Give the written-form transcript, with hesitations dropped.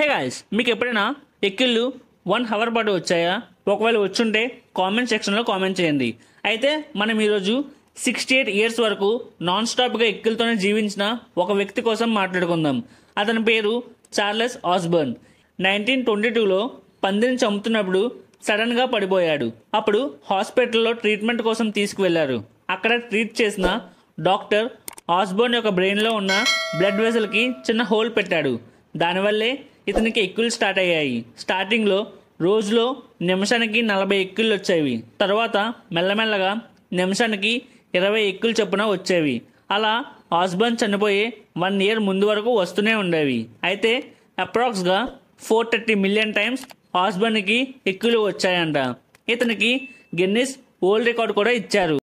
Hey guys, మీకు ఎప్పుడైనా ఎక్కిళ్ళు 1 hour పాటు వచ్చాయా? ఒకవేళ వచ్చుంటే కామెంట్ సెక్షన్లో కామెంట్ చేయండి. అయితే మనం ఈరోజు 68 ఇయర్స్ వరకు నాన్ స్టాప్గా ఎక్కిలతోనే జీవించిన ఒక వ్యక్తి కోసం మాట్లాడుకుందాం. అతని పేరు చార్లెస్ ఆస్బర్న్. 1922లో పందిని చంపుతున్నప్పుడు సడన్గా పడిపోయాడు. అప్పుడు హాస్పిటల్లో ట్రీట్మెంట్ కోసం తీసుకువెళ్లారు. అక్కడ ట్రీట్ చేసిన డాక్టర్ ఆస్బర్న్ యొక్క బ్రెయిన్లో ఉన్న బ్లడ్ వెసల్కి చిన్న హోల్ పెట్టాడు. దానివల్లే ఇతనికి ఎక్కిళ్ళు స్టార్ట్ అయ్యాయి. స్టార్టింగ్లో రోజులో నిమిషానికి 40 ఎక్కిళ్ళు వచ్చేవి. తర్వాత మెల్లమెల్లగా నిమిషానికి 20 ఎక్కిళ్ళు చొప్పున వచ్చేవి. అలా ఆస్బర్న్ చనిపోయే 1 ఇయర్ ముందు వరకు వస్తూనే ఉండేవి. అయితే అప్రాక్స్గా 430 మిలియన్ టైమ్స్ ఆస్బర్న్కి ఎక్కిళ్ళు వచ్చాయంట. ఇతనికి గిన్నిస్ వరల్డ్ రికార్డ్ కూడా ఇచ్చారు.